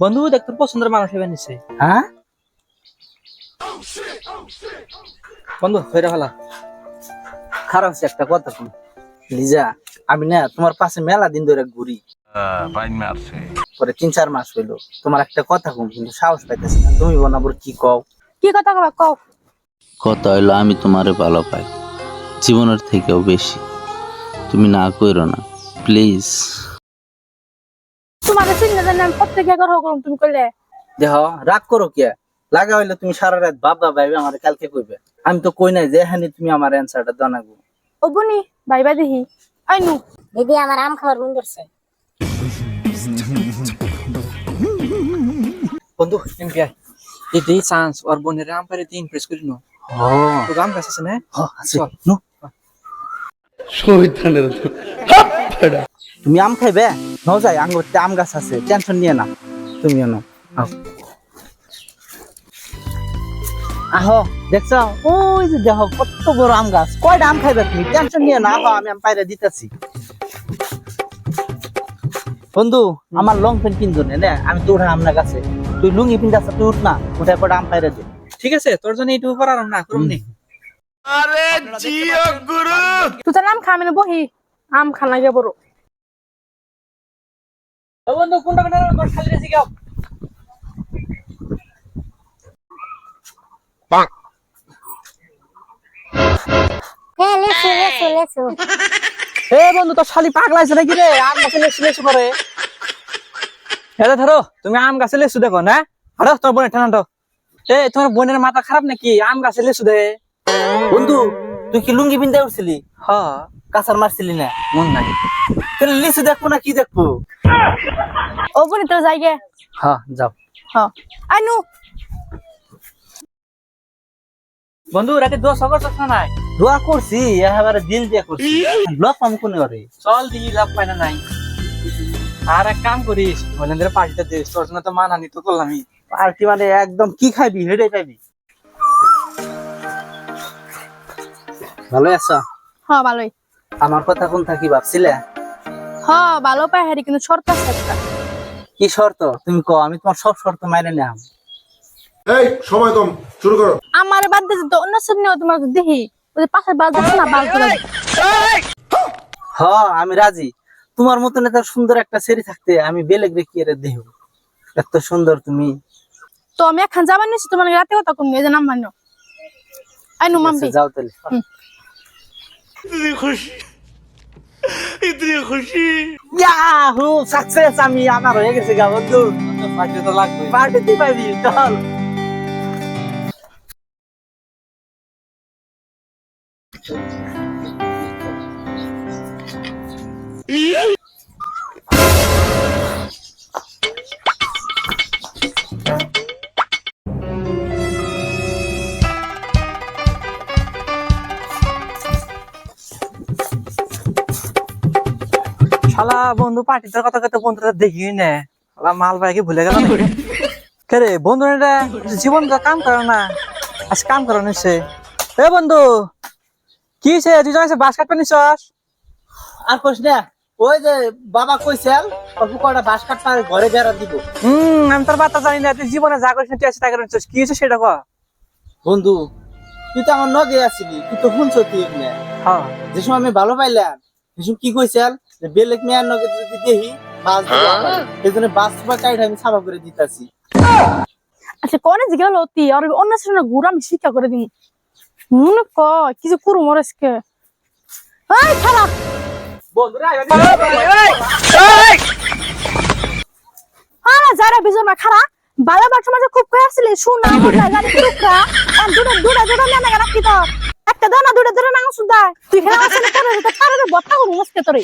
বন্ধু দেখ তোর পছন্দের মানুষ এবার নিছে। হ্যাঁ বন্ধু ফেরা ফেলা। খারাপ হচ্ছে একটা কথা তুমি লিজা, আমি না তোমার পাশে মেলা দিন ধরে ঘুরি, পরে 3-4 মাস হইলো। তোমার একটা কথা কম, কিন্তু সাহস পাইতেছি না। তুমি বনাবর কি কও? কি কথা কবা কও। কথা হইলো আমি তোমারে ভালো পাই, জীবনের থেকেও বেশি। তুমি না কইরো না প্লিজ। তোমার চিন্তা জানি আমি প্রত্যেক এগার করুম তুমি কইলে। দেহ রাগ করো কে? লাগা হইলে তুমি সারা রাত বাবা ভাইবে আমার কালকে কইবে। আমি তো কই নাই যে হানি তুমি আমার অ্যানসারটা জানাবো। ও বনি ভাইবা দেখি আইনু দিদি আমার আম খাওয়ার মন করছে। বন্ধু এমপি আই এই চান্স আর বোনের আম পারে তিন প্রেস করি নো। ও তো আম গাছ আছে না? আছে চল। নো তুমি আম খাইবে? নাও যাই আঙ্গুরতে আম গাছ আছে, টেনশন নিয়ে না। তুমি এনো আহো, দেখছো ওই যে দেখো কত বড় আম গাছ। কয়টা আম খাইবে তুমি? টেনশন নিয়ে না, আহো আমি আম পাইরে দিতেছি। বন্ধু আমার লং প্যান্ট কিনতো না, আমি তো উঠা আমনা গাছে। তুই লুঙ্গি পিন্দাছ, তুই উঠ না, উঠে কয়টা আম পাইরে দে। ঠিক আছে তোর জন্য এইটুকু করার না করুম নি। তুই তো নাম খামি না বহি আম খানা গে বড়। ও বন্ধু কোনটা কোনটা খালি রেসি গাও। হ্যাঁ লেসু লেসু লেসু। এ বন্ধু তোর শালি পাগলাইছে নাকি রে? আম গাছে লেসু লেসু করে। এটা ধরো তুমি আম গাছে লেসু দেখো না? আরে তোর বোনের ঠান্ডা। এ তোমার বোনের মাথা খারাপ নাকি? আম গাছে লেসু দে। বন্ধু তুই কি লুঙ্গি পিন্দা উঠছিলি? হ্যাঁ কাঁচার মারছিলি না? মন নাই। তাহলে লিচু দেখবো না কি দেখবো? ও বনি তোর যাইগে। হ্যাঁ যাও। হ্যাঁ আইনু বন্ধু রাতে দোষ খবর তো নাই। দোয়া করছি, একেবারে দিল দিয়ে করছি। ব্লক পাম কোনে করে? চল দিই লাভ পাই না নাই। আর এক কাম করিস বোনেদের পার্টিতে দিস, তোর জন্য তো মানহানি তো করলামই। পার্টি মানে একদম কি খাবি হেডে খাবি। ভালো আছো? হ্যাঁ ভালোই। আমার কথা কোন থাকি ভাবছিলে? হ্যাঁ ভালো পাই হারি কিন্তু শর্ত আছে একটা। কি শর্ত? তুমি কও, আমি তোমার সব শর্ত মাইনে নিলাম। এই সময় কম, শুরু করো। আমার বাদ দিয়ে তো অন্য সামনে তোমার দেখি ওই যে পাশের বাল যাচ্ছে না বাল করে। হ আমি রাজি। তোমার মতন এত সুন্দর একটা সেরি থাকতে আমি বেলেগ রেখে এর দেহ। এত সুন্দর তুমি। তো আমি এখন যাবার নিছি তোমার রাতে কথা কম এই যে নাম মানো আইনু মাম্পি। যাও তাহলে। ইয়াহু সাকসেস, আমি আমার হয়ে গেছে গা বন্ধু। পার্টি তো লাগবে। পার্টিতে পাবি চল। শালা বন্ধু পার্টিটার কথা কথা বন্ধুরা দেখি না। শালা মাল ভাইকে ভুলে গেল না। কে রে বন্ধু এটা জীবন কাম করে না, আজ কাম করে নিছে। এ বন্ধু কি সে তুই জানিস বাস কাটতে নিছস? আর কইস না, ওই যে বাবা কইছেন অল্প কটা বাস কাটটা ঘরে বেড়া দিব। আমি তোর বার্তা জানি না, তুই জীবনে যা করিস না তুই আছে টাকা নিছস। কি হয়েছে সেটা কর। বন্ধু তুই তো আমার নগে আসিলি, তুই তো শুনছ তুই না। হ্যাঁ যে সময় আমি ভালো পাইলাম সেসব কি কইছেন যে বেলেগ মেয়ার নগে যদি দেখি বাস দিব আমার, এই জন্য বাস বা কাইটা আমি সাফা করে দিতাছি। আচ্ছা কোনে জিগা লতি আর অন্য সামনে ঘুরা আমি শিক্ষা করে দিই মনে ক কিছু করু মরেসকে। এই খারাপ বন্ধুরা যারা বিজন খারা বালা বাচ্চা মাঝে খুব কয়ে আসছিলি শুনা গাড়ি টুকরা আর দুটা দুটা দুটা না না রাখি তো একটা দানা দুটা দুটা না সুদা তুই খেলা আসলে করে দিতে পারে বত্তা করু মস্কে তোরে।